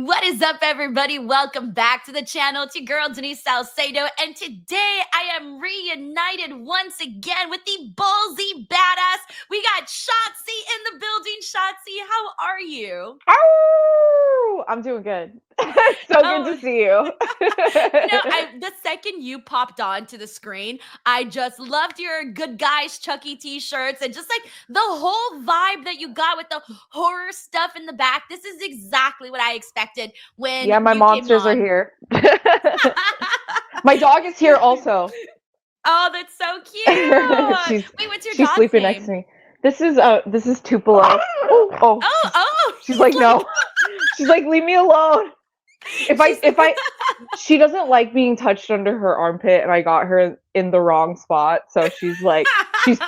What is up, everybody? Welcome back to the channel. It's your girl, Denise Salcedo, and today I am reunited once again with the ballsy badass. We got Shotzi in the building. Shotzi, how are you? Oh, I'm doing good. It's so good Oh, to see you. the second you popped onto the screen, I just loved your Good Guys Chucky t-shirts and just like the whole vibe that you got with the horror stuff in the back. This is exactly what I expected when Yeah, my you came monsters are on. here. My dog is here also. Oh, that's so cute. she's Wait, what's your she's dog's sleeping next to name? me. This is Tupelo. Oh, Oh, she's like he's like, no. She's like leave me alone. she's If I she doesn't like being touched under her armpit and I got her in the wrong spot, so she's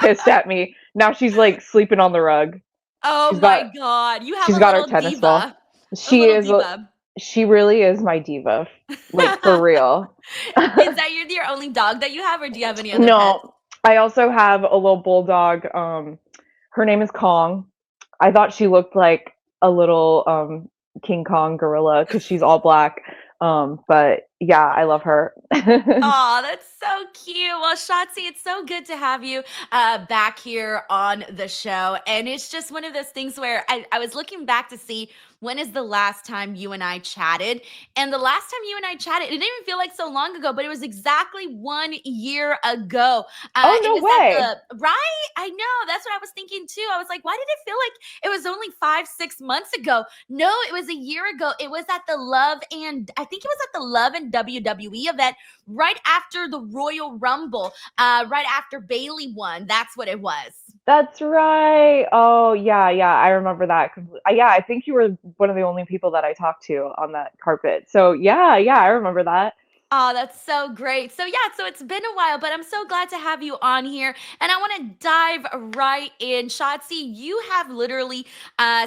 pissed at me. Now she's like sleeping on the rug. Oh She's my got God. You have she's a got her little tennis ball. diva. A She little is diva. she really is my diva. Like for real. Is that your only dog that you have, or do you have any other pets? No, I also have a little bulldog. Her name is Kong. I thought she looked like a little King Kong gorilla because she's all black. But yeah, I love her. Oh, that's so cute. Well, Shotzi, it's so good to have you back here on the show. And it's just one of those things where I was looking back to see when is the last time you and I chatted. And the last time you and I chatted, it didn't even feel like so long ago, but it was exactly 1 year ago. Oh It no was at way. right? I know. That's what I was thinking too. I was like, why did it feel like it was only 5, 6 months ago? No, it was a year ago. It was at the Love and I think it was at the Love and WWE event right after the Royal Rumble, right after Bayley won. That's what it was. That's right. Oh yeah, I remember that. Yeah, I think you were one of the only people that I talked to on that carpet. So yeah, I remember that. Oh, that's so great. So, yeah, so it's been a while, but I'm so glad to have you on here. And I want to dive right in. Shotzi, you have literally,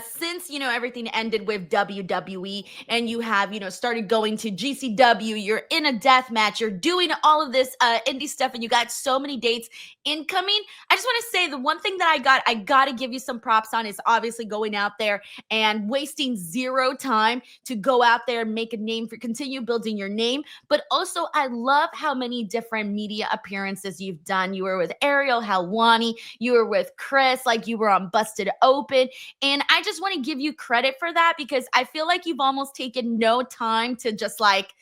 since, everything ended with WWE and you have, started going to GCW, you're in a death match, you're doing all of this indie stuff, and you got so many dates incoming. I just want to say the one thing that I got to give you some props on is obviously going out there and wasting zero time to go out there and make a name continue building your name. But also, I love how many different media appearances you've done. You were with Ariel Helwani, you were with Chris, like you were on Busted Open. And I just want to give you credit for that because I feel like you've almost taken no time to just like,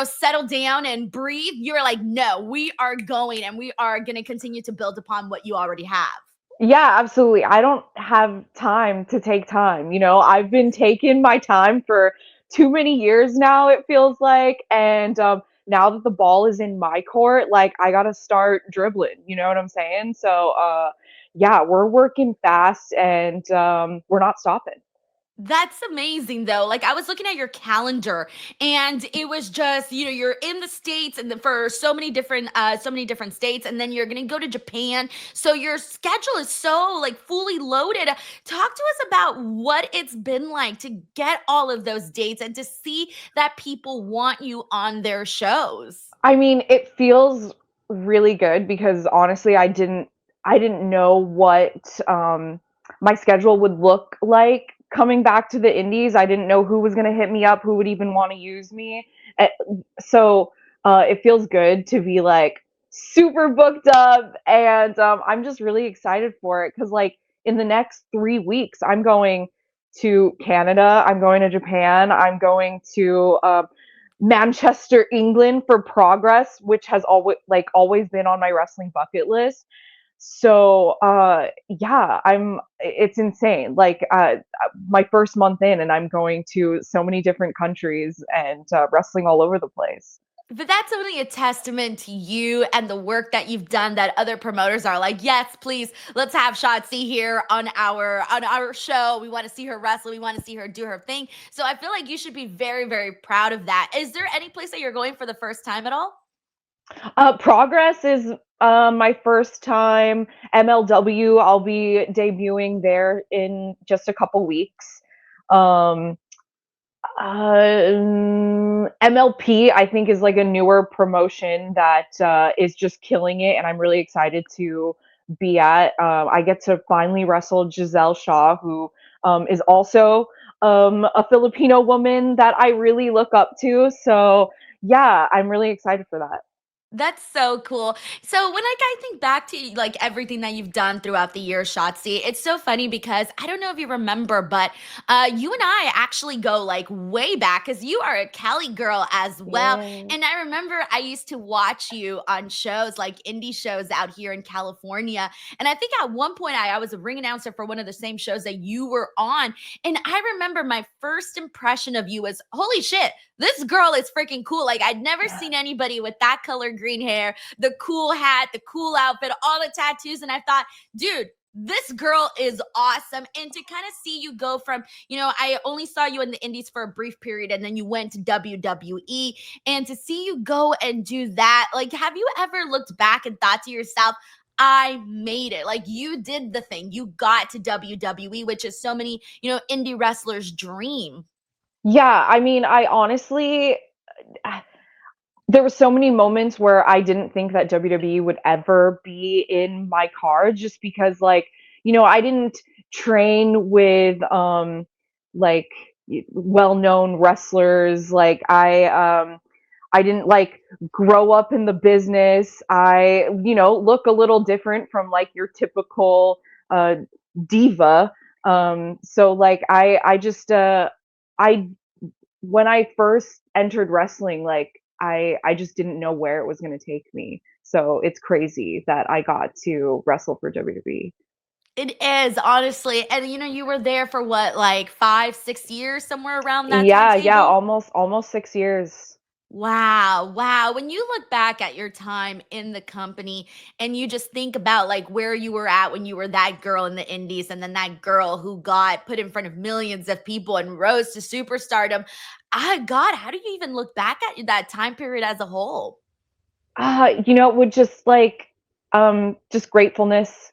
settle down and breathe. You're like, no, we are going and we are going to continue to build upon what you already have. Yeah, absolutely. I don't have time to take time. I've been taking my time for too many years now, it feels like. And now that the ball is in my court, like I got to start dribbling. You know what I'm saying? So, yeah, we're working fast and we're not stopping. That's amazing though. Like I was looking at your calendar and it was just, you're in the States and for so many different states and then you're going to go to Japan. So your schedule is so like fully loaded. Talk to us about what it's been like to get all of those dates and to see that people want you on their shows. I mean, it feels really good because honestly, I didn't know what my schedule would look like coming back to the Indies. I didn't know who was going to hit me up, who would even want to use me. Eh, So it feels good to be like super booked up, and I'm just really excited for it because like in the next 3 weeks, I'm going to Canada, I'm going to Japan, I'm going to Manchester, England for Progress, which has always been on my wrestling bucket list. So yeah, it's insane. Like my first month in and I'm going to so many different countries and wrestling all over the place. But that's only a testament to you and the work that you've done that other promoters are like, yes, please, let's have Shotzi here on our show. We want to see her wrestle. We want to see her do her thing. So I feel like you should be very, very proud of that. Is there any place that you're going for the first time at all? Progress is my first time. MLW, I'll be debuting there in just a couple weeks. Um, MLP, I think, is like a newer promotion that is just killing it, and I'm really excited to be at. I get to finally wrestle Giselle Shaw, who is also a Filipino woman that I really look up to. So yeah, I'm really excited for that. That's so cool. So when like I think back to like everything that you've done throughout the years, Shotzi, it's so funny because I don't know if you remember, but you and I actually go like way back because you are a Cali girl as well. Yeah. And I remember I used to watch you on shows like indie shows out here in California. And I think at one point I was a ring announcer for one of the same shows that you were on. And I remember my first impression of you was, holy shit, this girl is freaking cool. Like I'd never seen anybody with that color green hair, the cool hat, the cool outfit, all the tattoos. And I thought, dude, this girl is awesome. And to kind of see you go from, I only saw you in the indies for a brief period and then you went to WWE, and to see you go and do that, like, have you ever looked back and thought to yourself, I made it? Like, you did the thing. You got to WWE, which is so many, indie wrestlers' dream. Yeah, I mean, I honestly there were so many moments where I didn't think that WWE would ever be in my cards just because like, I didn't train with like well-known wrestlers. Like I didn't like grow up in the business. I, look a little different from like your typical uh diva. So like I just I when I first entered wrestling, like I just didn't know where it was going to take me. So it's crazy that I got to wrestle for WWE. It is, honestly. And you were there for what, like 5, 6 years, somewhere around that Yeah, yeah, timetable? almost 6 years. Wow, wow. When you look back at your time in the company and you just think about like where you were at when you were that girl in the indies and then that girl who got put in front of millions of people and rose to superstardom, God, how do you even look back at that time period as a whole? With just gratefulness.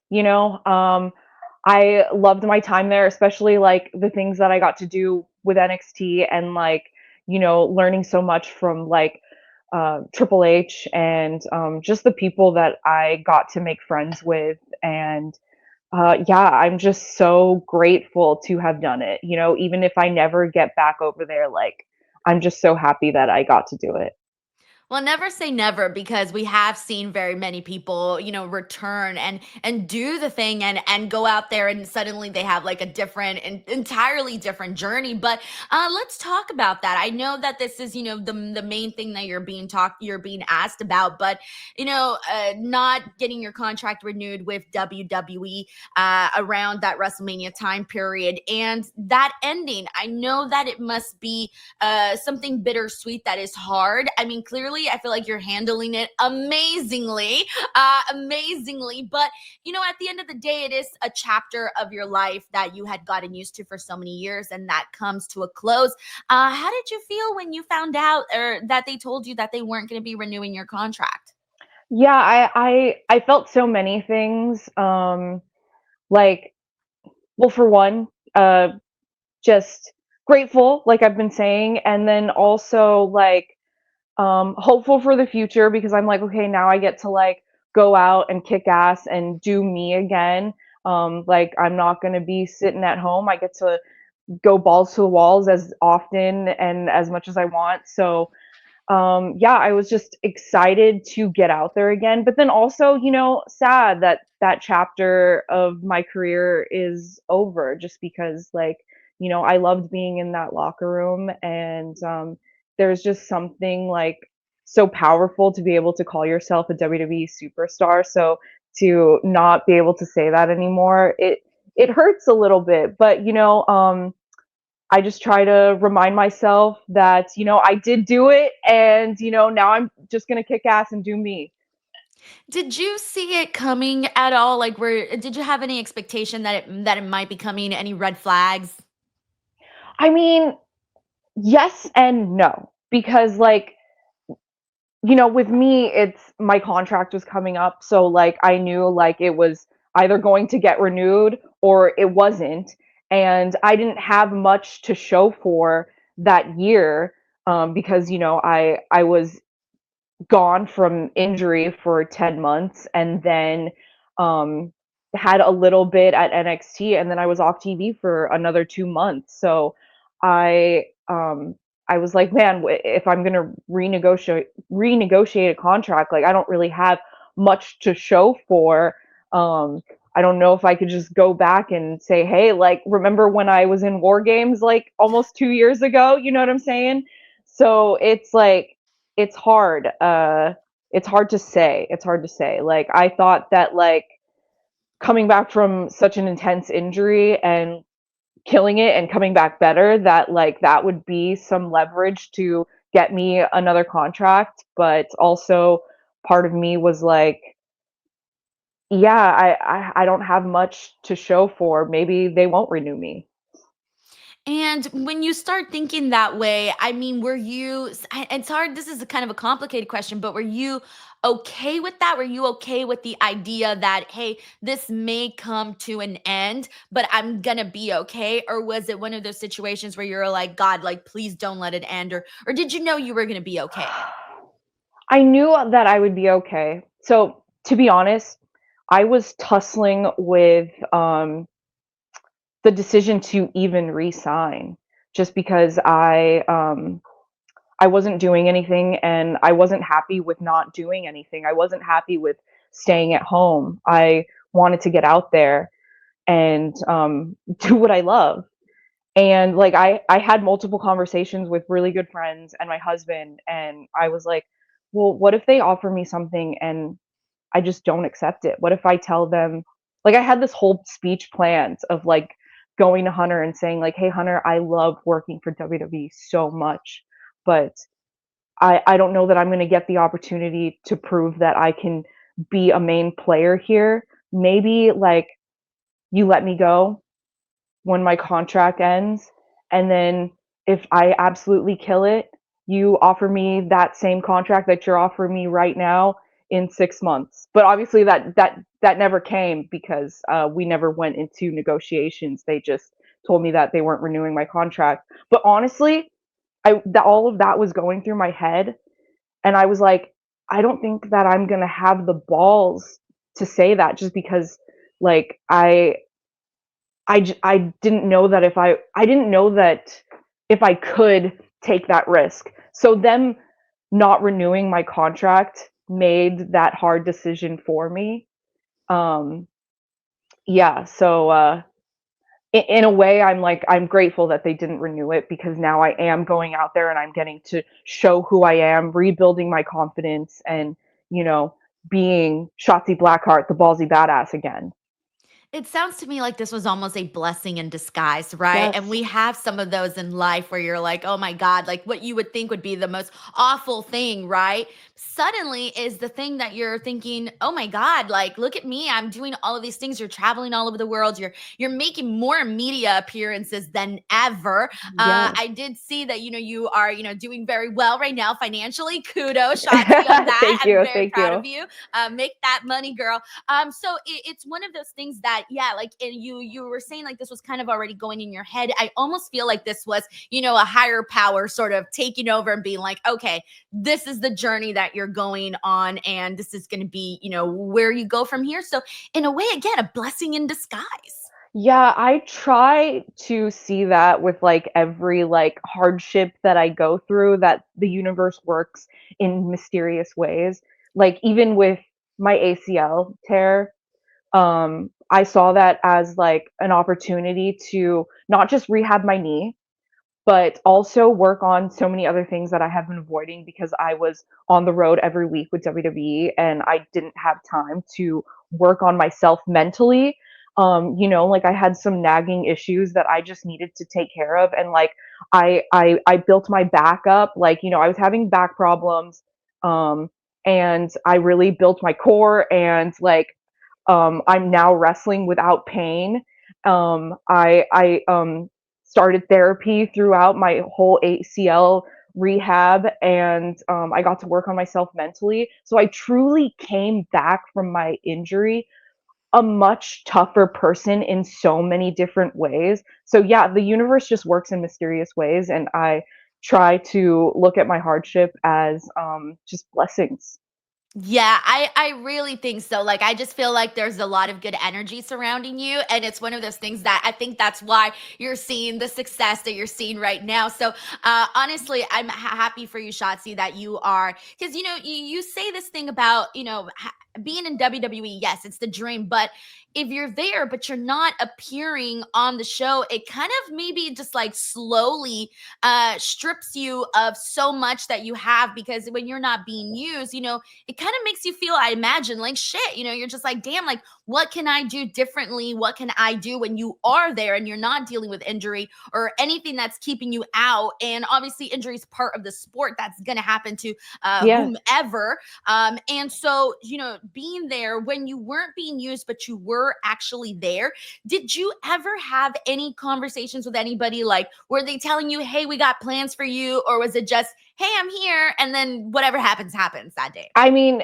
I loved my time there, especially like the things that I got to do with NXT and like, learning so much from like Triple H and just the people that I got to make friends with. And yeah, I'm just so grateful to have done it. Even if I never get back over there, like, I'm just so happy that I got to do it. Well, never say never because we have seen very many people, return and do the thing and go out there and suddenly they have like a different and entirely different journey. But let's talk about that. I know that this is, the main thing that you're being asked about, but not getting your contract renewed with WWE around that WrestleMania time period and that ending. I know that it must be something bittersweet that is hard. I mean, clearly, I feel like you're handling it amazingly. But at the end of the day, it is a chapter of your life that you had gotten used to for so many years, and that comes to a close. How did you feel when you found out, or that they told you that they weren't going to be renewing your contract? Yeah, I felt so many things. Like, well, for one, just grateful, like I've been saying, and then also like hopeful for the future because I'm like, okay, now I get to like go out and kick ass and do me again. Like I'm not gonna be sitting at home. I get to go balls to the walls as often and as much as I want. So yeah, I was just excited to get out there again, but then also, sad that that chapter of my career is over just because like, I loved being in that locker room and there's just something like so powerful to be able to call yourself a WWE superstar. So to not be able to say that anymore, it hurts a little bit, but I just try to remind myself that, I did do it and, now I'm just going to kick ass and do me. Did you see it coming at all? Like, where did you have any expectation that it might be coming? Any red flags? I mean, yes and no, because like, with me, it's my contract was coming up. So like, I knew like it was either going to get renewed or it wasn't. And I didn't have much to show for that year because, I was gone from injury for 10 months and then um had a little bit at NXT and then I was off TV for another 2 months. So I um I was like, man, if I'm gonna renegotiate a contract, like I don't really have much to show for. Um, I don't know if I could just go back and say, hey, like, remember when I was in War Games like almost 2 years ago? You know what I'm saying? So it's like it's hard. It's hard to say. It's hard to say. Like I thought that like coming back from such an intense injury and killing it and coming back better, that like that would be some leverage to get me another contract. But also part of me was like, yeah, I don't have much to show for. Maybe they won't renew me. And when you start thinking that way, I mean, it's hard, this is a kind of a complicated question, but were you okay with that? Were you okay with the idea that, hey, this may come to an end, but I'm gonna be okay? Or was it one of those situations where you're like, God, like, please don't let it end? Or did you know you were gonna be okay? I knew that I would be okay. So to be honest, I was tussling with the decision to even resign just because I wasn't doing anything and I wasn't happy with not doing anything. I wasn't happy with staying at home. I wanted to get out there and do what I love. And like I had multiple conversations with really good friends and my husband, and I was like, well, what if they offer me something and I just don't accept it? What if I tell them, like I had this whole speech planned of like going to Hunter and saying like, "Hey Hunter, I love working for WWE so much, but I don't know that I'm going to get the opportunity to prove that I can be a main player here. Maybe like you let me go when my contract ends, and then if I absolutely kill it, you offer me that same contract that you're offering me right now in 6 months." But obviously that never came because we never went into negotiations. They just told me that they weren't renewing my contract. But honestly, all of that was going through my head, and I was like, I don't think that I'm gonna have the balls to say that just because like I didn't know that I didn't know that if I could take that risk. So them not renewing my contract made that hard decision for me. Um, yeah, so in a way, I'm like I'm grateful that they didn't renew it because now I am going out there and I'm getting to show who I am, rebuilding my confidence, and you know, being Shotzi Blackheart, the ballsy badass again. It sounds to me like this was almost a blessing in disguise, right? And Yes. we have some of those in life where you're like, oh my God, like what you would think would be the most awful thing, right? Suddenly is the thing that you're thinking, oh my God, like look at me. I'm doing all of these things. You're traveling all over the world. You're making more media appearances than ever. Yes. I did see that, you are, doing very well right now financially. Kudos, Shotzi, on that. Thank I'm you. very Thank proud of you. you. Make that money, girl. So it's one of those things that, yeah, like, and you were saying like this was kind of already going in your head. I almost feel like this was, a higher power sort of taking over and being like, okay, this is the journey that you're going on, and this is going to be, where you go from here. So in a way, again, a blessing in disguise. Yeah, I try to see that with like every like hardship that I go through, that the universe works in mysterious ways. Like even with my ACL tear, I saw that as like an opportunity to not just rehab my knee, but also work on so many other things that I have been avoiding because I was on the road every week with WWE and I didn't have time to work on myself mentally. Like I had some nagging issues that I just needed to take care of, and like I built my back up. Like I was having back problems, um, and I really built my core, and like I'm now wrestling without pain. I started therapy throughout my whole ACL rehab, and I got to work on myself mentally. So I truly came back from my injury a much tougher person in so many different ways. So yeah, the universe just works in mysterious ways, and I try to look at my hardship as just blessings. Yeah, I really think so. Like I just feel like there's a lot of good energy surrounding you, and it's one of those things that I think that's why you're seeing the success that you're seeing right now. So honestly, I'm happy for you, Shotzi, that you are, because you say this thing about being in WWE. Yes, it's the dream, but if you're there but you're not appearing on the show, it kind of maybe just like slowly strips you of so much that you have, because when you're not being used, it kind of makes you feel, I imagine, like shit. You're just like, damn, like what can I do differently? What can I do when you are there and you're not dealing with injury or anything that's keeping you out? And obviously, injury is part of the sport. That's going to happen to Yeah. whomever. And so, being there when you weren't being used, but you were actually there, did you ever have any conversations with anybody? Like, were they telling you, hey, we got plans for you? Or was it just, hey, I'm here, and then whatever happens, happens that day? I mean,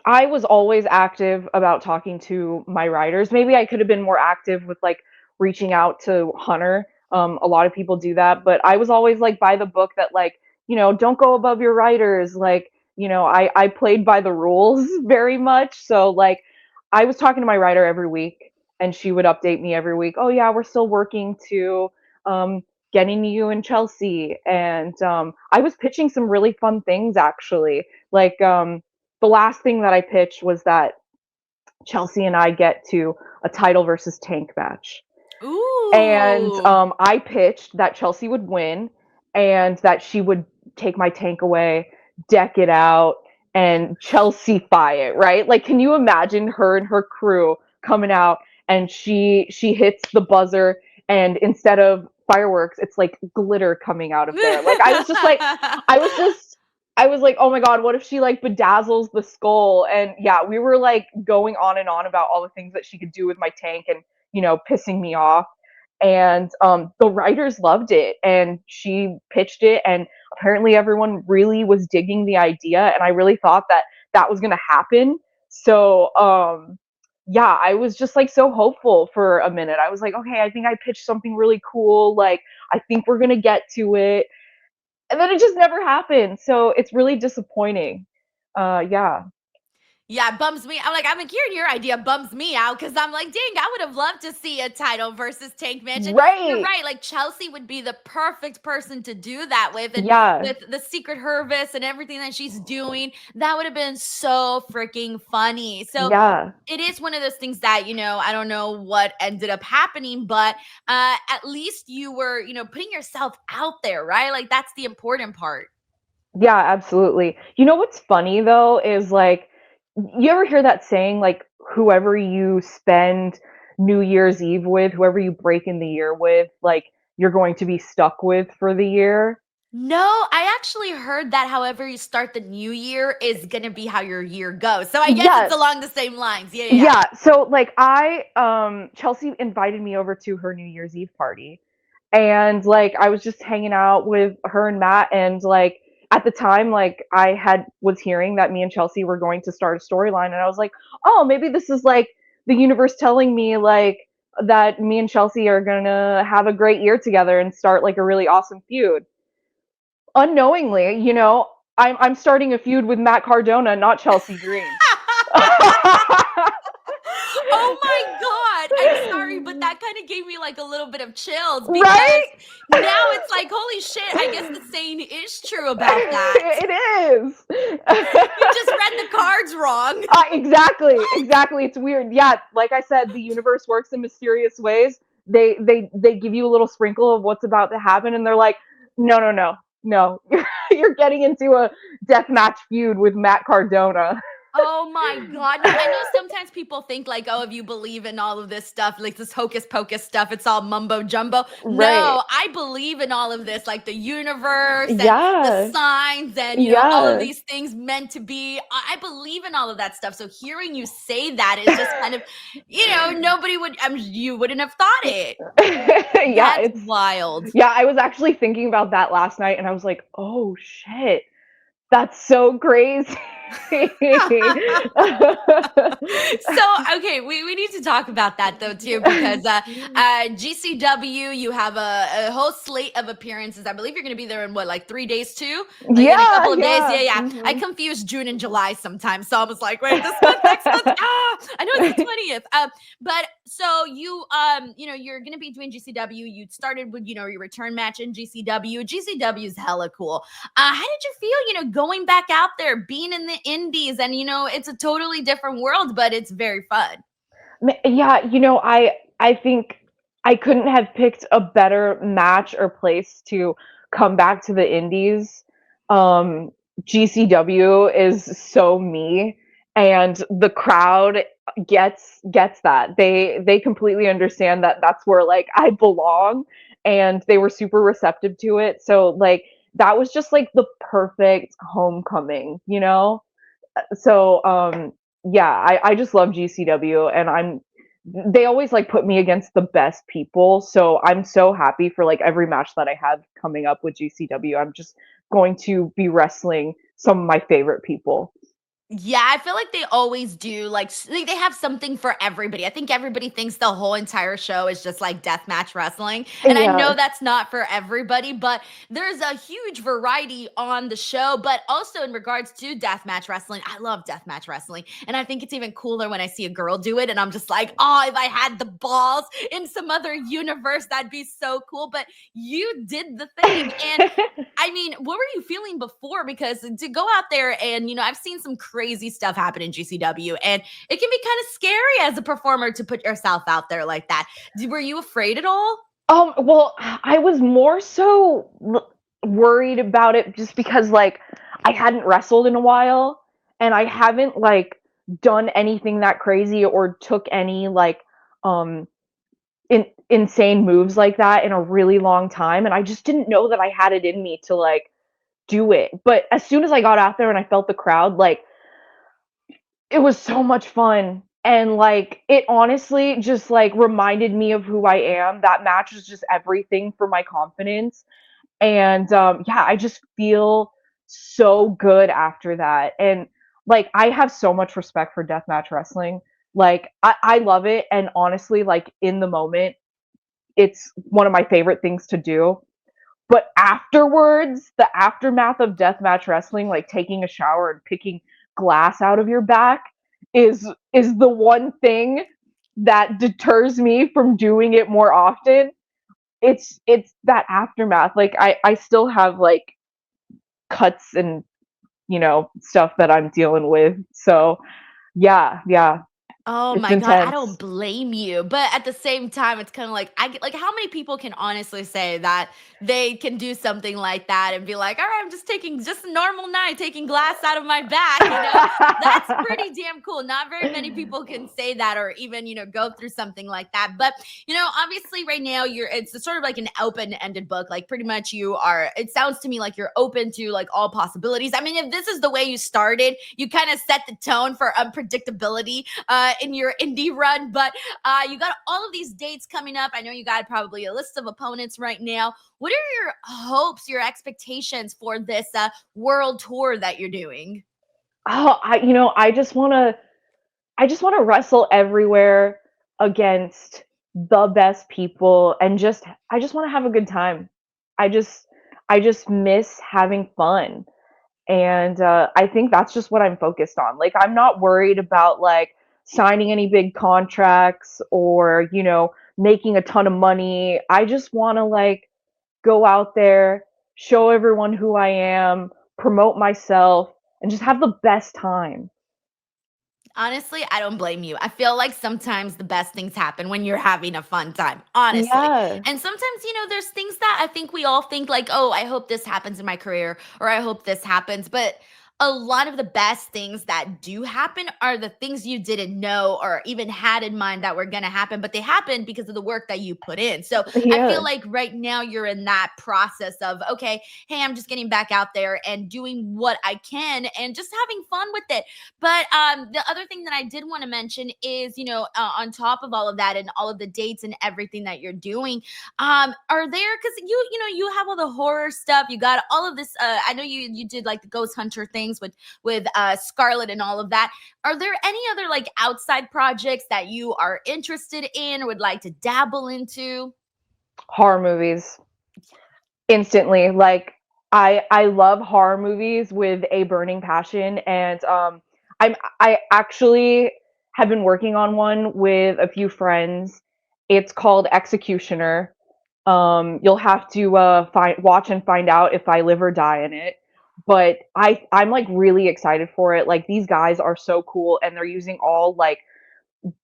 I was always active about talking to my writers. Maybe I could have been more active with like reaching out to Hunter. A lot of people do that, but I was always like by the book that like, don't go above your writers. Like, I played by the rules very much. So like I was talking to my writer every week and she would update me every week. Oh yeah, we're still working to um getting you and Chelsea. And I was pitching some really fun things actually. Like the last thing that I pitched was that Chelsea and I get to a title versus tank match. And Ooh. I pitched that Chelsea would win and that she would take my tank away, deck it out, and Chelsea-fy it, right? Like, can you imagine her and her crew coming out and she hits the buzzer and instead of fireworks, it's like glitter coming out of there. Like, I was just I was like, oh my god, what if she like bedazzles the skull? And yeah, we were like going on and on about all the things that she could do with my tank and pissing me off. And the writers loved it, and she pitched it, and apparently everyone really was digging the idea, and I really thought that that was going to happen. So yeah, I was just like so hopeful for a minute. I was like, okay, I think I pitched something really cool. Like, I think we're going to get to it. And then it just never happened. So it's really disappointing. Yeah. Yeah, bums me. I'm like, hearing your idea bums me out, because I'm like, dang, I would have loved to see a title versus tank match. And you're Right. right, like Chelsea would be the perfect person to do that with, and Yeah. with the Secret Harvest and everything that she's doing, that would have been so freaking funny. So Yeah. it is one of those things that I don't know what ended up happening, but at least you were putting yourself out there, right? Like that's the important part. Yeah, absolutely. You know what's funny though is like, you ever hear that saying like, whoever you spend New Year's Eve with, whoever you break in the year with, like you're going to be stuck with for the year? No, I actually heard that however you start the new year is gonna be how your year goes. So I guess it's Yes. along the same lines. Yeah, yeah, yeah. Yeah. So like Chelsea invited me over to her New Year's Eve party. And like I was just hanging out with her and Matt, and like at the time like I had was hearing that me and Chelsea were going to start a storyline, and I was like, "Oh, maybe this is like the universe telling me like that me and Chelsea are going to have a great year together and start like a really awesome feud." Unknowingly, I'm starting a feud with Matt Cardona, not Chelsea Green. Oh my god. I'm sorry, but that kind of gave me like a little bit of chills, because Right? now it's like, holy shit, I guess the saying is true about that. It is. You just read the cards wrong. Exactly, exactly. It's weird. Yeah, like I said, the universe works in mysterious ways. They give you a little sprinkle of what's about to happen, and they're like, no, no, no, no. You're getting into a deathmatch feud with Matt Cardona. Oh my god. No, I know sometimes people think like, oh, if you believe in all of this stuff, like this hocus pocus stuff, it's all mumbo jumbo. Right. No, I believe in all of this, like the universe and the Yeah. signs and all of Yeah. these things meant to be. I believe in all of that stuff. So hearing you say that is just kind of, nobody would, you wouldn't have thought it. Yeah, That's it's wild. yeah, I was actually thinking about that last night and I was like, "Oh shit. That's so crazy." So okay, we need to talk about that though too, because GCW, you have a whole slate of appearances. I believe you're going to be there in what, like 3 days too, like in a Yeah, couple of days. yeah. Yeah, yeah. I Mhm. confuse June and July sometimes, so I was like, wait, this month, next month. I know it's the 20th. But so you're going to be doing GCW. You started with your return match in GCW. GCW is hella cool. How did you feel, going back out there, being in the indies, and it's a totally different world, but it's very fun. Yeah, I think I couldn't have picked a better match or place to come back to the indies. Um, GCW is so me, and the crowd gets that. They completely understand that that's where like I belong, and they were super receptive to it. So like that was just like the perfect homecoming, you know? So yeah, I just love GCW, and they always like put me against the best people, so I'm so happy for like every match that I have coming up with GCW. I'm just going to be wrestling some of my favorite people. Yeah, I feel like they always do. Like, they have something for everybody. I think everybody thinks the whole entire show is just like deathmatch wrestling. And I Yeah. know that's not for everybody, but there's a huge variety on the show. But also in regards to deathmatch wrestling, I love deathmatch wrestling. And I think it's even cooler when I see a girl do it. And I'm just like, oh, if I had the balls in some other universe, that'd be so cool. But you did the thing. And I mean, what were you feeling before? Because to go out there and, I've seen some crazy stuff happen in GCW, and it can be kind of scary as a performer to put yourself out there like that. Were you afraid at all? Well, I was more so worried about it just because like I hadn't wrestled in a while, and I haven't like done anything that crazy or took any like um insane moves like that in a really long time, and I just didn't know that I had it in me to like do it. But as soon as I got out there and I felt the crowd, like it was so much fun. And like it honestly just like reminded me of who I am. That match was just everything for my confidence. And yeah, I just feel so good after that. And like I have so much respect for deathmatch wrestling. Like I love it, and honestly, like in the moment, it's one of my favorite things to do. But afterwards, the aftermath of deathmatch wrestling, like taking a shower and picking glass out of your back, is the one thing that deters me from doing it more often. It's that aftermath. Like I still have like cuts and stuff that I'm dealing with. So yeah, yeah, Oh it's my god, I don't intense. blame you. But at the same time, it's kind of like how many people can honestly say that they can do something like that and be like, "All right, I'm just taking just a normal night, taking glass out of my back." That's pretty damn cool. Not very many people can say that or even, go through something like that. But, obviously right now it's sort of like an open-ended book. Like pretty much it sounds to me like you're open to like all possibilities. I mean, if this is the way you started, you kind of set the tone for unpredictability in your indie run. But you got all of these dates coming up. I know you got probably a list of opponents right now. What are your hopes, your expectations for this world tour that you're doing? Oh, I just want to wrestle everywhere against the best people, and I just want to have a good time. I just I just miss having fun. And I think that's just what I'm focused on. Like I'm not worried about like signing any big contracts or, making a ton of money. I just want to like go out there, show everyone who I am, promote myself, and just have the best time. Honestly, I don't blame you. I feel like sometimes the best things happen when you're having a fun time, honestly. Yeah. And sometimes, there's things that I think we all think like, oh, I hope this happens in my career or I hope this happens. But a lot of the best things that do happen are the things you didn't know or even had in mind that were going to happen, but they happened because of the work that you put in. So I feel Yeah. like right now you're in that process of, okay, hey, I'm just getting back out there and doing what I can and just having fun with it. But the other thing that I did want to mention is, on top of all of that and all of the dates and everything that you're doing, are there, because you have all the horror stuff, you got all of this. I know you did like the ghost hunter thing. things with Scarlett and all of that. Are there any other like outside projects that you are interested in or would like to dabble into? Horror movies. Instantly. Like I love horror movies with a burning passion, and I actually have been working on one with a few friends. It's called Executioner. You'll have to watch and find out if I live or die in it. But I'm like really excited for it. Like these guys are so cool, and they're using all like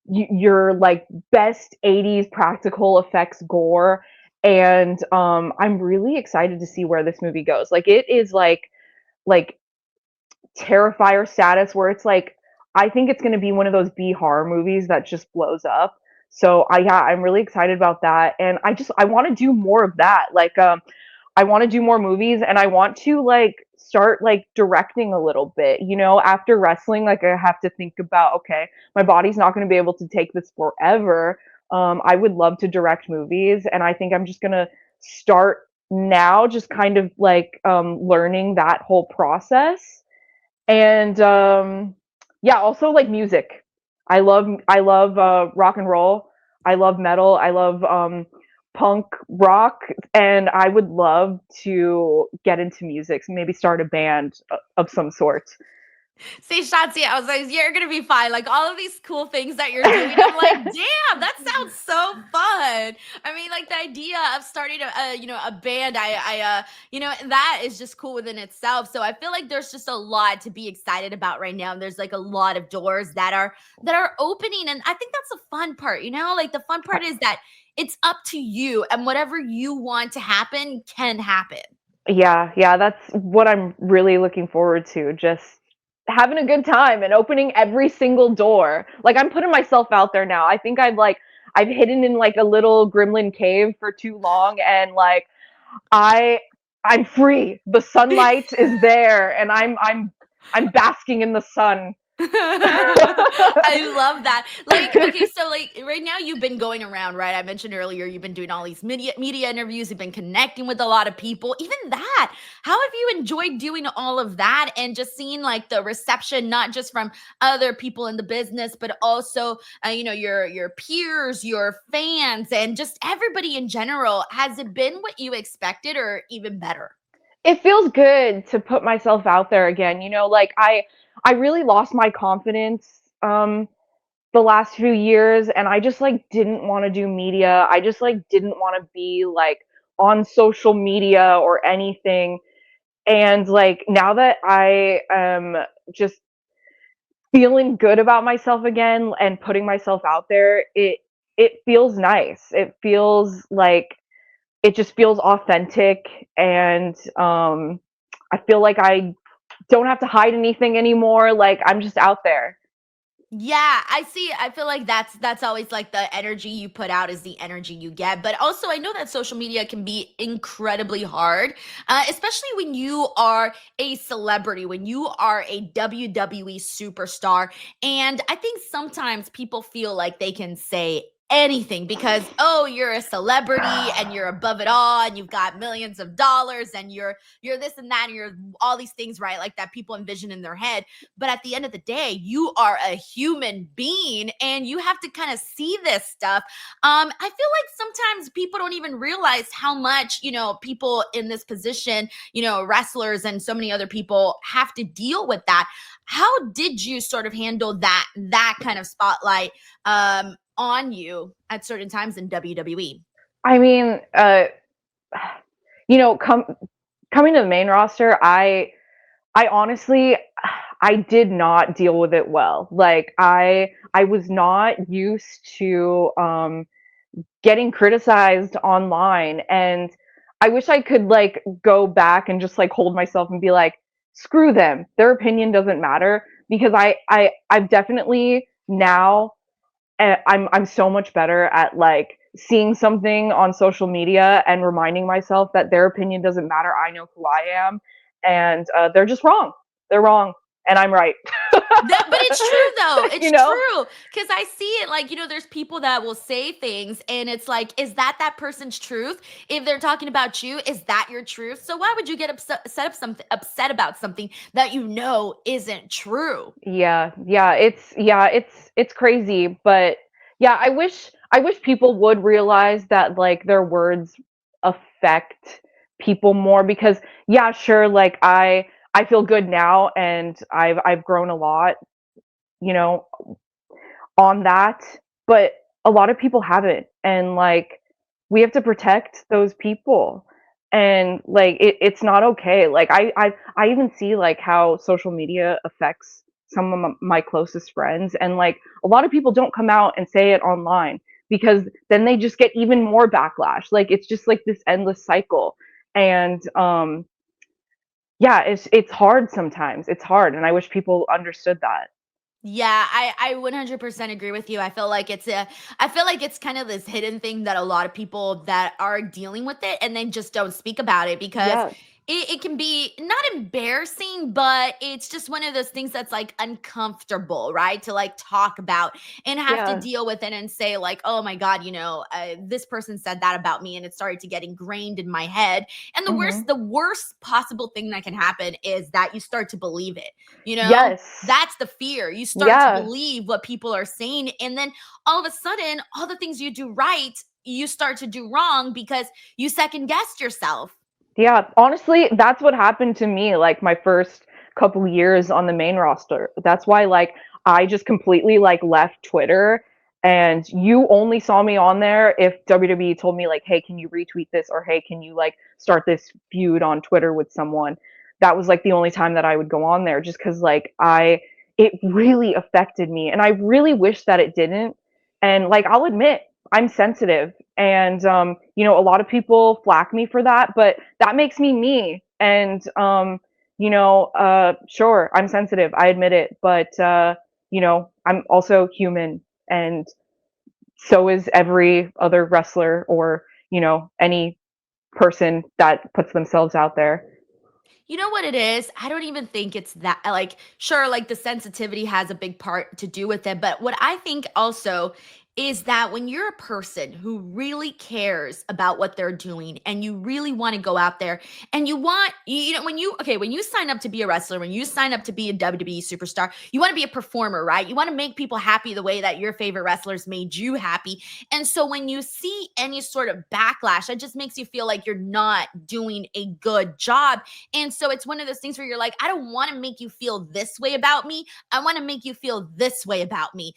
your like best 80s practical effects gore, and I'm really excited to see where this movie goes. Like it is like Terrifier status where it's like I think it's going to be one of those B horror movies that just blows up. So I'm really excited about that, and I want to do more of that. Like I want to do more movies, and I want to like start like directing a little bit. You know, after wrestling, like I have to think about, okay, my body's not going to be able to take this forever. I would love to direct movies, and I think I'm just going to start now, just kind of like learning that whole process. And yeah, also like music. I love rock and roll. I love metal. I love punk rock, and I would love to get into music, so maybe start a band of some sort. See, Shotzi, I was like, you're gonna be fine. Like all of these cool things that you're doing, I'm like, damn, that sounds so fun. I mean, like the idea of starting a band, that is just cool within itself. So I feel like there's just a lot to be excited about right now. There's like a lot of doors that are opening, and I think that's the fun part. Like the fun part is that it's up to you, and whatever you want to happen can happen. Yeah, that's what I'm really looking forward to. Just having a good time and opening every single door. Like I'm putting myself out there now. I think I've hidden in like a little gremlin cave for too long, and like I I'm free. The sunlight is there, and I'm basking in the sun. I love that. Like, okay, so like right now you've been going around, right? I mentioned earlier you've been doing all these media interviews, you've been connecting with a lot of people. Even that, how have you enjoyed doing all of that and just seeing like the reception, not just from other people in the business, but also your peers, your fans, and just everybody in general? Has it been what you expected or even better? It feels good to put myself out there again. Like I really lost my confidence the last few years, and I just like didn't want to do media. I just like didn't want to be like on social media or anything. And like now that I am just feeling good about myself again and putting myself out there, it feels nice. It feels like it just feels authentic, and I feel like I don't have to hide anything anymore. Like I'm just out there. Yeah, I see. I feel like that's always like the energy you put out is the energy you get. But also, I know that social media can be incredibly hard, especially when you are a celebrity, when you are a WWE superstar. And I think sometimes people feel like they can say anything because, oh, you're a celebrity and you're above it all and you've got millions of dollars and you're this and that and you're all these things, right? Like that people envision in their head. But at the end of the day, you are a human being and you have to kind of see this stuff. I feel like sometimes people don't even realize how much, people in this position, wrestlers and so many other people have to deal with that. How did you sort of handle that kind of spotlight on you at certain times in WWE? I mean, you know, com- coming to the main roster, I honestly I did not deal with it well. Like I was not used to getting criticized online, and I wish I could like go back and just like hold myself and be like, screw them. Their opinion doesn't matter, because I've definitely now I'm so much better at like seeing something on social media and reminding myself that their opinion doesn't matter. I know who I am, and they're just wrong. They're wrong, and I'm right. But it's true though. It's You know? true because I see it like there's people that will say things, and it's like, is that person's truth? If they're talking about you, is that your truth? So why would you get upset about something that isn't true? It's crazy, but yeah, I wish people would realize that like their words affect people more because yeah, sure, like I feel good now and I've grown a lot, you know, on that, but a lot of people haven't, and like we have to protect those people, and like it's not okay. Like I even see like how social media affects some of my closest friends, and like a lot of people don't come out and say it online because then they just get even more backlash. Like it's just like this endless cycle, and yeah, it's hard sometimes. It's hard, and I wish people understood that. Yeah, I 100% agree with you. I feel like it's kind of this hidden thing that a lot of people that are dealing with it and then just don't speak about it because Yes. it can be not embarrassing, but it's just one of those things that's like uncomfortable, right? To like talk about and have to Yeah. deal with it and say like, oh my God, this person said that about me, and it started to get ingrained in my head. And Mhm. the worst possible thing that can happen is that you start to believe it. You know, Yes. that's the fear. You start to Yeah. believe what people are saying. And then all of a sudden, all the things you do right, you start to do wrong because you second guessed yourself. Yeah, honestly, that's what happened to me like my first couple years on the main roster. That's why like I just completely like left Twitter, and you only saw me on there if WWE told me like, "Hey, can you retweet this?" or "Hey, can you like start this feud on Twitter with someone?" That was like the only time that I would go on there just cuz like I it really affected me, and I really wish that it didn't. And like I'll admit, I'm sensitive, and a lot of people flack me for that, but that makes me me. And sure, I'm sensitive. I admit it, but I'm also human, and so is every other wrestler or any person that puts themselves out there. You know what it is? I don't even think it's that like sure like the sensitivity has a big part to do with it, but what I think also is that when you're a person who really cares about what they're doing and you really want to go out there and you want when you sign up to be a wrestler, when you sign up to be a WWE superstar, you want to be a performer, right? You want to make people happy the way that your favorite wrestlers made you happy. And so when you see any sort of backlash, it just makes you feel like you're not doing a good job. And so it's one of those things where you're like, I don't want to make you feel this way about me. I want to make you feel this way about me,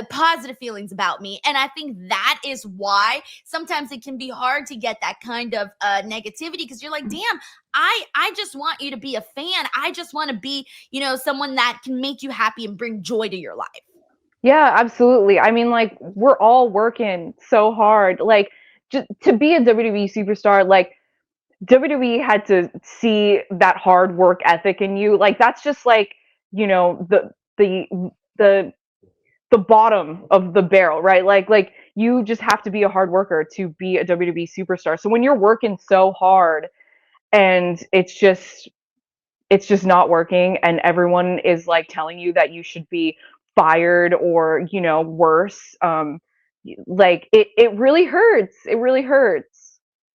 positive feelings about me. And I think that is why sometimes it can be hard to get that kind of negativity because you're like, damn, I just want you to be a fan. I just want to be, someone that can make you happy and bring joy to your life. Yeah, absolutely. I mean, like, we're all working so hard. Like, just to be a WWE superstar, like, WWE had to see that hard work ethic in you. Like, that's just like, the the the bottom of the barrel, right? Like you just have to be a hard worker to be a WWE superstar. So when you're working so hard and it's just not working, and everyone is like telling you that you should be fired or worse, like it really hurts. It really hurts.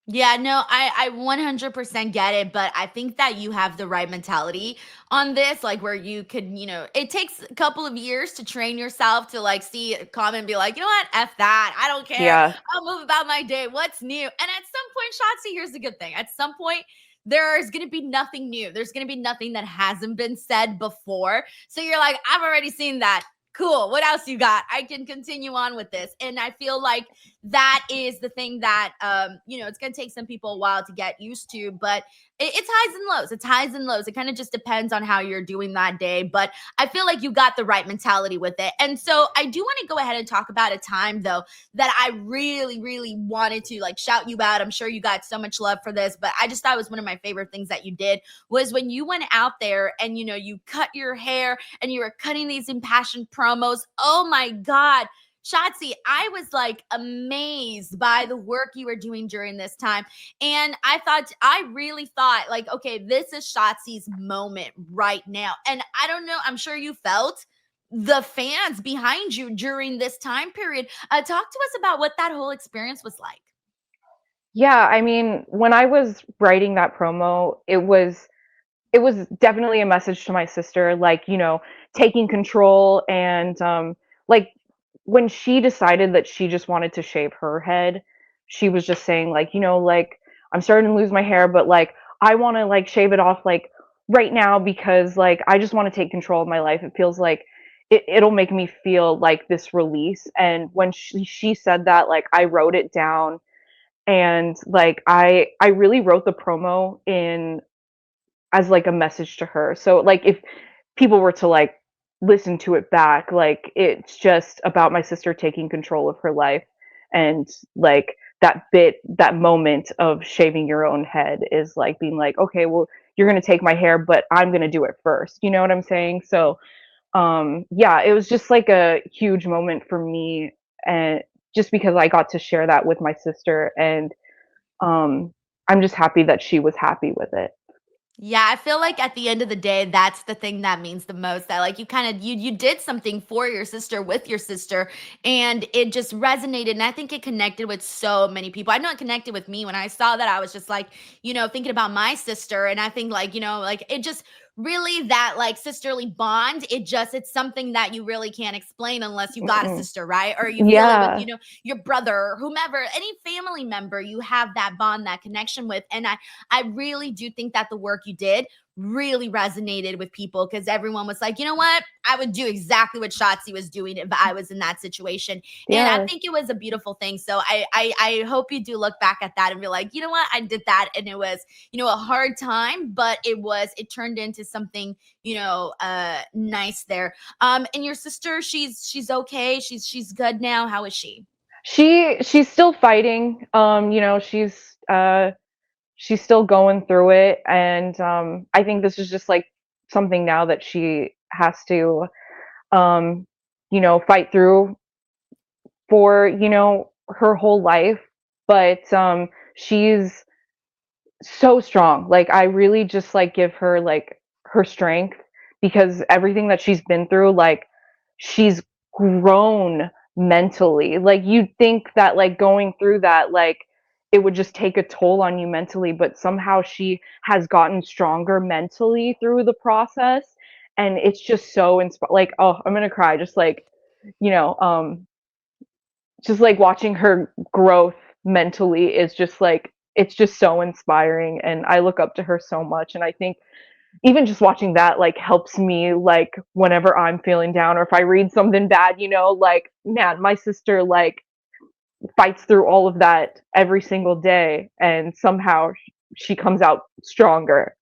Yeah, no, I 100% get it, but I think that you have the right mentality on this, like where you could, it takes a couple of years to train yourself to like see a comment and be like, you know what, F that, I don't care, Yeah. I'll move about my day, what's new? And at some point, Shotzi, here's the good thing. At some point, there's going to be nothing new. There's going to be nothing that hasn't been said before. So you're like, I've already seen that. Cool. What else you got? I can continue on with this. And I feel like that is the thing that it's going to take some people a while to get used to, but it's highs and lows. It's highs and lows. It kind of just depends on how you're doing that day, but I feel like you got the right mentality with it. And so I do want to go ahead and talk about a time though that I really really wanted to like shout you out. I'm sure you got so much love for this, but I just thought it was one of my favorite things that you did was when you went out there and you cut your hair and you were cutting these impassioned promos. Oh my god, Shotzi, I was like amazed by the work you were doing during this time. And I really thought, like, okay, this is Shotzi's moment right now. And I don't know, I'm sure you felt the fans behind you during this time period. Talk to us about what that whole experience was like. Yeah, I mean, when I was writing that promo, it was definitely a message to my sister, like, taking control and like when she decided that she just wanted to shave her head, she was just saying like, like I'm starting to lose my hair, but like I want to like shave it off like right now because like I just want to take control of my life. It feels like it'll make me feel like this release. And when she said that, like I wrote it down and like I really wrote the promo in as like a message to her. So like if people were to like listen to it back, like it's just about my sister taking control of her life and like that moment of shaving your own head is like being like, okay, well you're going to take my hair, but I'm going to do it first. You know what I'm saying? So yeah, it was just like a huge moment for me and just because I got to share that with my sister and um I'm just happy that she was happy with it. Yeah, I feel like at the end of the day, that's the thing that means the most. That like you kind of you did something for your sister with your sister, and it just resonated. And I think it connected with so many people. I know it connected with me when I saw that. I was just like, thinking about my sister, and I think like like it just really that like sisterly bond. It's something that you really can't explain unless you got a Mm-mm. sister, right? Or you feel it with Yeah. your brother, or whomever, any family member you have that bond, that connection with, and I really do think that the work you did really resonated with people because everyone was like, you know what? I would do exactly what Shotzi was doing if I was in that situation. And I Yeah. think it was a beautiful thing. So I hope you do look back at that and be like, you know what? I did that and it was, a hard time, but it turned into something, nice there. And your sister, she's okay. She's good now. How is she? She's still fighting. She's still going through it and I think this is just like something now that she has to um fight through for, her whole life. But she's so strong. Like I really just like give her like her strength because everything that she's been through, like she's grown mentally. Like you'd think that like going through that, like it would just take a toll on you mentally, but somehow she has gotten stronger mentally through the process. And it's just so like, oh, I'm gonna cry. Just like, you know, um, just like watching her growth mentally is just like it's just so inspiring and I look up to her so much and I think even just watching that like helps me like whenever I'm feeling down or if I read something bad, like man, my sister like fights through all of that every single day and somehow she comes out stronger.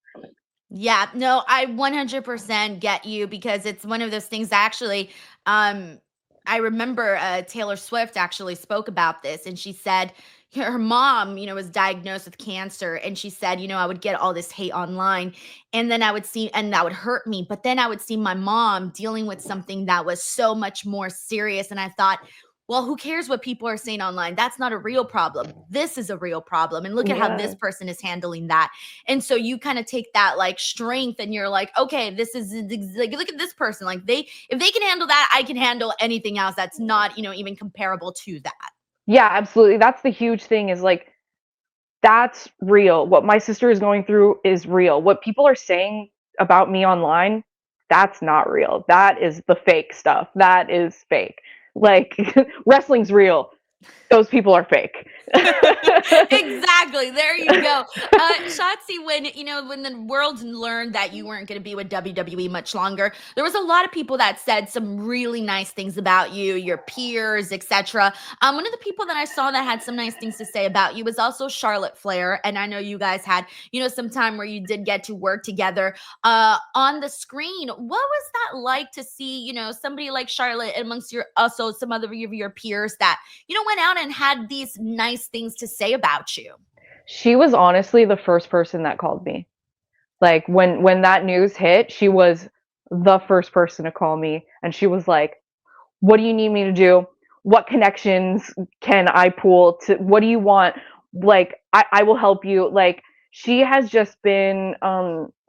Yeah, no, I 100% get you because it's one of those things that actually, um, I remember Taylor Swift actually spoke about this and she said her mom, was diagnosed with cancer and she said, I would get all this hate online and then I would see, and that would hurt me. But then I would see my mom dealing with something that was so much more serious. And I thought, well, who cares what people are saying online? That's not a real problem. This is a real problem. And look at how this Yeah. person is handling that. And so you kind of take that like strength and you're like, okay, this is like, look at this person. Like if they can handle that, I can handle anything else that's not, even comparable to that. Yeah, absolutely. That's the huge thing is like that's real. What my sister is going through is real. What people are saying about me online, that's not real. That is the fake stuff. That is fake. Like wrestling's real. Those people are fake. Exactly. There you go. Shotzi, when the world learned that you weren't going to be with WWE much longer, there was a lot of people that said some really nice things about you, your peers, etc. One of the people that I saw that had some nice things to say about you was also Charlotte Flair, and I know you guys had, some time where you did get to work together on the screen. What was that like to see, somebody like Charlotte amongst your also some other of your peers that went out and had these nice things to say about you? She was honestly the first person that called me. Like when that news hit, she was the first person to call me and she was like, "What do you need me to do? what connections can I pull to, what do you want? Like, I will help you. Like, she has just been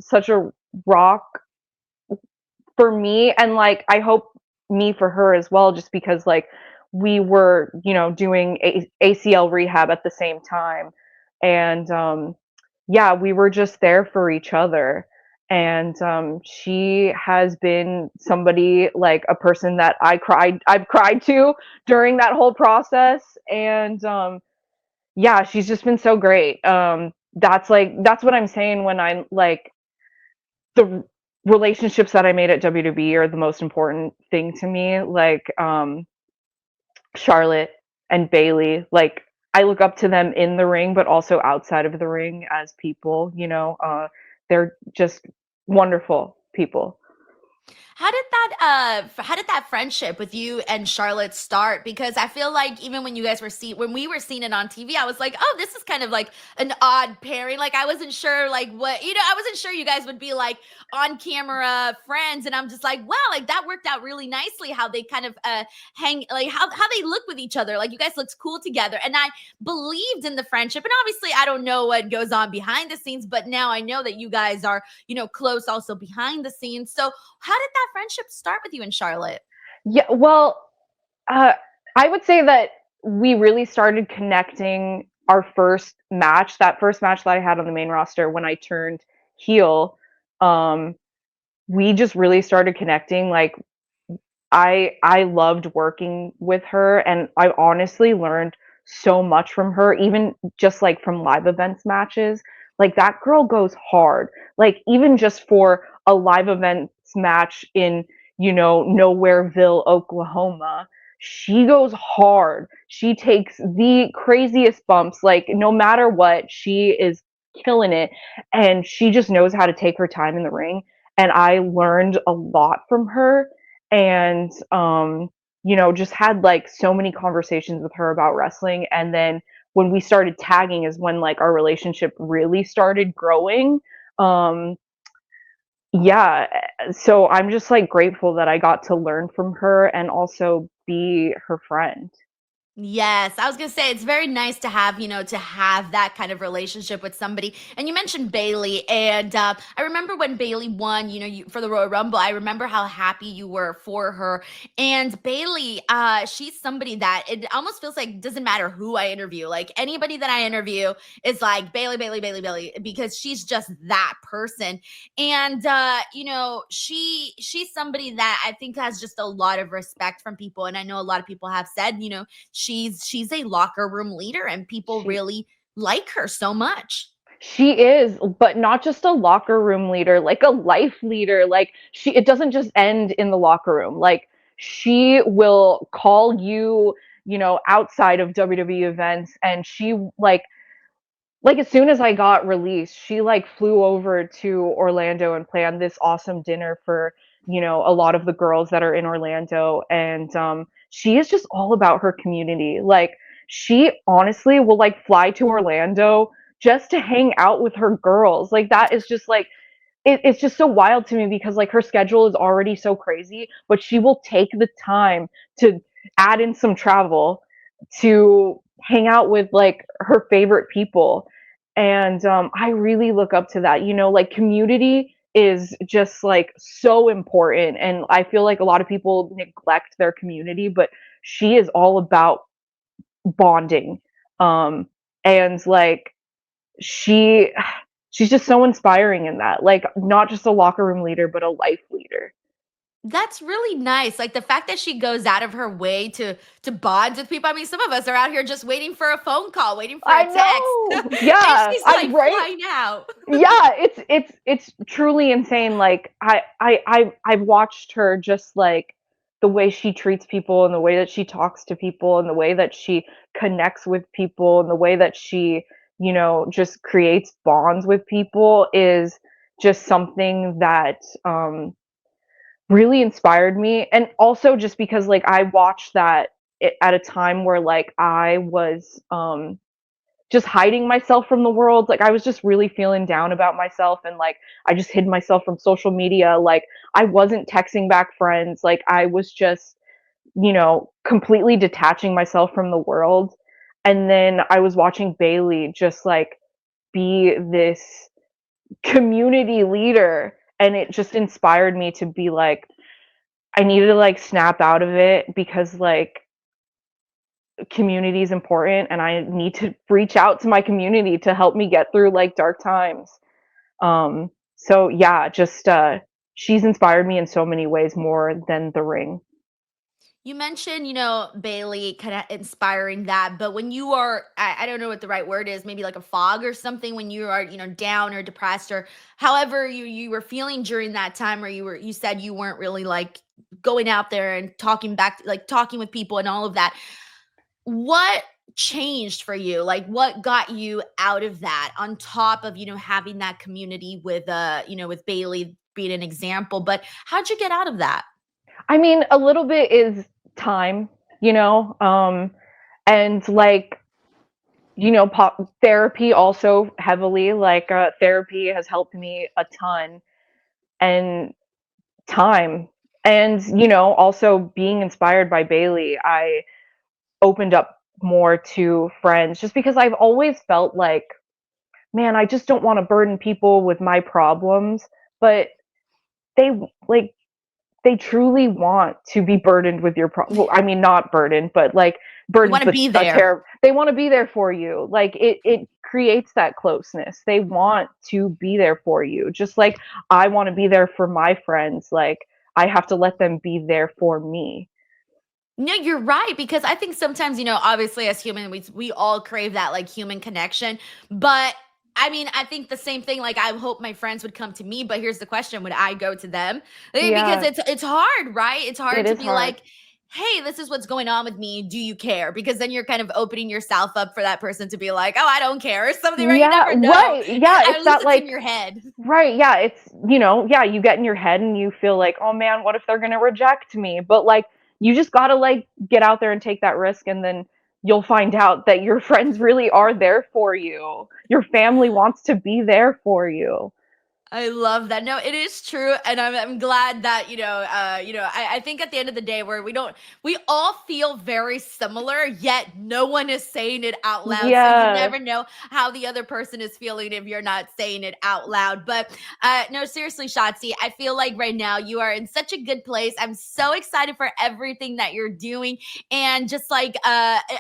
such a rock for me, and like I hope me for her as well, just because like we were, doing ACL rehab at the same time. And yeah, we were just there for each other. And she has been somebody, like a person that I've cried to during that whole process. And yeah, she's just been so great. That's what I'm saying when I'm like, the relationships that I made at WWE are the most important thing to me. Like Charlotte and Bayley, like I look up to them in the ring, but also outside of the ring as people. They're just wonderful people. How did that friendship with you and Charlotte start? Because I feel like even when you guys were when we were seeing it on TV, I was like, oh, this is kind of like an odd pairing. Like I wasn't sure like what, I wasn't sure you guys would be like on camera friends. And I'm just like, wow, like that worked out really nicely how they kind of hang, like how they look with each other. Like you guys looked cool together. And I believed in the friendship. And obviously I don't know what goes on behind the scenes, but now I know that you guys are, close also behind the scenes. So how did that friendship start with you and Charlotte? Yeah, well, uh, I would say that we really started connecting our first match, that first match that I had on the main roster when I turned heel. Um, we just really started connecting. Like I loved working with her, and I honestly learned so much from her, even just like from live events matches. Like that girl goes hard. Like even just for a live events match in, Nowhereville, Oklahoma, she goes hard. She takes the craziest bumps. Like no matter what, she is killing it, and she just knows how to take her time in the ring. And I learned a lot from her, and just had like so many conversations with her about wrestling. And then when we started tagging is when like our relationship really started growing. um yeah, so I'm just like grateful that I got to learn from her and also be her friend. Yes, I was gonna say it's very nice to have, to have that kind of relationship with somebody. And you mentioned Bayley, and I remember when Bayley won, for the Royal Rumble. I remember how happy you were for her. And Bayley, she's somebody that it almost feels like doesn't matter who I interview. Like anybody that I interview is like Bayley, Bayley, Bayley, Bayley, because she's just that person. And she's somebody that I think has just a lot of respect from people. And I know a lot of people have said, she's a locker room leader and people she really like her so much. She is, but not just a locker room leader, like a life leader. Like it doesn't just end in the locker room. Like she will call you, outside of WWE events, and she like as soon as I got released, she like flew over to Orlando and planned this awesome dinner for, a lot of the girls that are in Orlando. And she is just all about her community. Like she honestly will like fly to Orlando just to hang out with her girls. Like that is just like it's just so wild to me, because like her schedule is already so crazy, but she will take the time to add in some travel to hang out with like her favorite people. And I really look up to that. Like community is just like so important, and I feel like a lot of people neglect their community, but she is all about bonding. um and like she she's just so inspiring in that, like not just a locker room leader but a life leader. That's really nice. Like the fact that she goes out of her way to bond with people. I mean, some of us are out here just waiting for a phone call, waiting for a I text. know, And yeah, she's I like right. flying out. Yeah, it's truly insane. Like I've watched her, just like the way she treats people and the way that she talks to people and the way that she connects with people and the way that she, just creates bonds with people is just something that really inspired me. And also just because like I watched that at a time where like I was just hiding myself from the world. Like I was just really feeling down about myself, and like I just hid myself from social media. Like I wasn't texting back friends. Like I was just completely detaching myself from the world. And then I was watching Bayley just like be this community leader, and it just inspired me to be like, I needed to like snap out of it because like community is important and I need to reach out to my community to help me get through like dark times. So yeah, just she's inspired me in so many ways more than the ring. You mentioned, Bailey kind of inspiring that, but when you are, I don't know what the right word is, maybe like a fog or something, when you are, down or depressed or however you were feeling during that time, where you said you weren't really like going out there and talking back, like talking with people and all of that. What changed for you? Like what got you out of that on top of, having that community with, with Bailey being an example, but how'd you get out of that? I mean, a little bit is time, you know, and like pop therapy also heavily like therapy has helped me a ton, and time, and also being inspired by Bailey, I opened up more to friends just because I've always felt like, man, I just don't want to burden people with my problems, but they like they truly want to be burdened with your problem. Well, I mean, not burdened, but like You burdened want to with be a there. terror. They want to be there for you. Like it creates that closeness. They want to be there for you. Just like I want to be there for my friends. Like I have to let them be there for me. No, you're right, because I think sometimes, obviously as human, we all crave that like human connection. But I mean, I think the same thing. Like, I hope my friends would come to me, but here's the question: would I go to them? Because Yeah, it's hard, right? It's hard it to is be hard. like, "Hey, this is what's going on with me. Do you care?" Because then you're kind of opening yourself up for that person to be like, "Oh, I don't care," or something, right? You Yeah, never know. right. Yeah, At it's least that it's in like your head. right, yeah, it's yeah, you get in your head and you feel like, "Oh man, what if they're gonna reject me?" But, like, you just gotta, like, get out there and take that risk, and then you'll find out that your friends really are there for you. Your family wants to be there for you. I love that. No, it is true, and I'm glad that I think at the end of the day, where we all feel very similar, yet no one is saying it out loud. So you Yeah. never know how the other person is feeling if you're not saying it out loud. But no, seriously, Shotzi, I feel like right now you are in such a good place. I'm so excited for everything that you're doing, and just like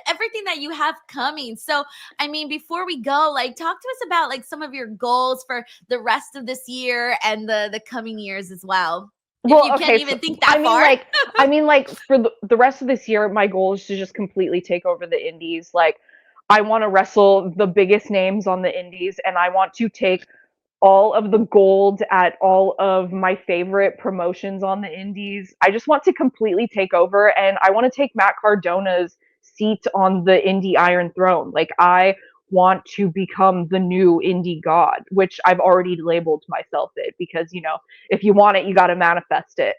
everything that you have coming. So I mean, before we go, like talk to us about like some of your goals for the rest of this year and the coming years as well. If Well, you can't okay, so even think I that mean, far. like, for the rest of this year, my goal is to just completely take over the indies. Like, I want to wrestle the biggest names on the indies, and I want to take all of the gold at all of my favorite promotions on the indies. I just want to completely take over, and I want to take Matt Cardona's seat on the indie Iron Throne. Like I want to become the new indie god, which I've already labeled myself it because if you want it, you got to manifest it.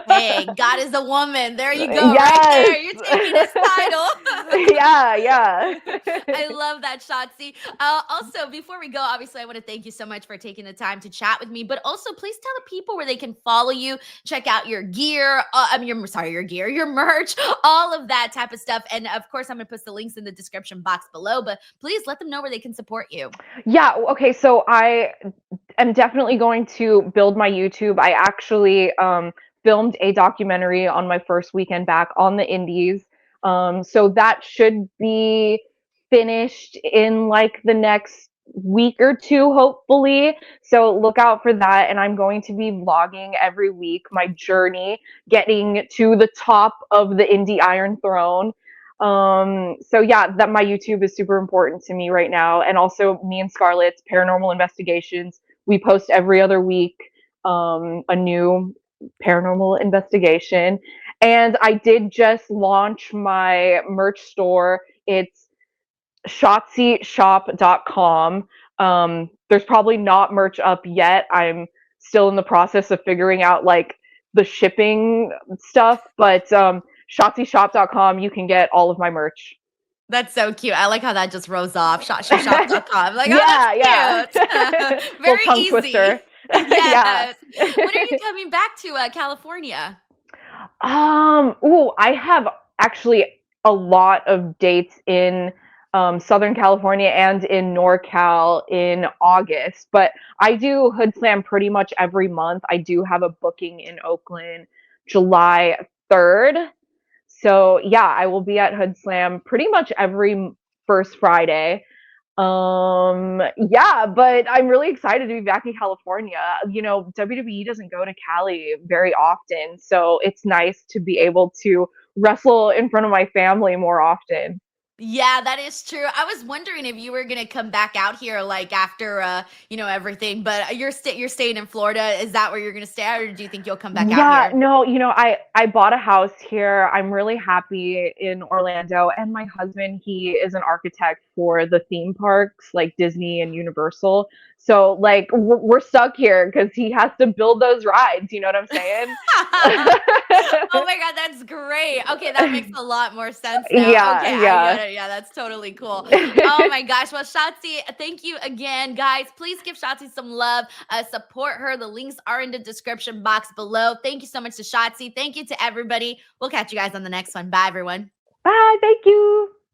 Hey, God is a woman. There you go, right Yes. there. You're taking his title. Yeah, yeah. I love that, Shotzi. Also, before we go, obviously, I want to thank you so much for taking the time to chat with me. But also, please tell the people where they can follow you, check out your gear. Your gear, your merch, all of that type of stuff. And of course, I'm going to put the links in the description box below. But please let them know where they can support you. Yeah, okay, so I'm definitely going to build my YouTube. I actually filmed a documentary on my first weekend back on the Indies. So that should be finished in like the next week or two, hopefully. So look out for that. And I'm going to be vlogging every week my journey getting to the top of the Indie Iron Throne. So yeah, that my YouTube is super important to me right now. And also me and Scarlett's Paranormal Investigations. We post every other week a new paranormal investigation. And I did just launch my merch store. It's shotzishop.com. There's probably not merch up yet. I'm still in the process of figuring out like the shipping stuff, but shotzishop.com, you can get all of my merch. That's so cute. I like how that just rolls off. Shotshishop.com. Like, oh, Yeah, yeah. that's cute. Little Very tongue easy. twister. Yeah. Yes. When are you coming back to California? I have actually a lot of dates in Southern California and in NorCal in August, but I do Hood Slam pretty much every month. I do have a booking in Oakland July 3rd. So yeah, I will be at Hood Slam pretty much every first Friday. Yeah, but I'm really excited to be back in California. WWE doesn't go to Cali very often, so it's nice to be able to wrestle in front of my family more often. Yeah, that is true. I was wondering if you were gonna come back out here like after everything, but you're staying in Florida. Is that where you're gonna stay, or do you think you'll come back out Yeah, here? no, I bought a house here. I'm really happy in Orlando, and my husband, he is an architect for the theme parks like Disney and Universal. So like we're stuck here because he has to build those rides. You know what I'm saying? Oh my God, that's great. Okay, that makes a lot more sense now. Yeah, Okay, I yeah. get it. Yeah, that's totally cool. Oh my gosh. Well, Shotzi, thank you again, guys. Please give Shotzi some love. Support her. The links are in the description box below. Thank you so much to Shotzi. Thank you to everybody. We'll catch you guys on the next one. Bye, everyone. Bye. Thank you.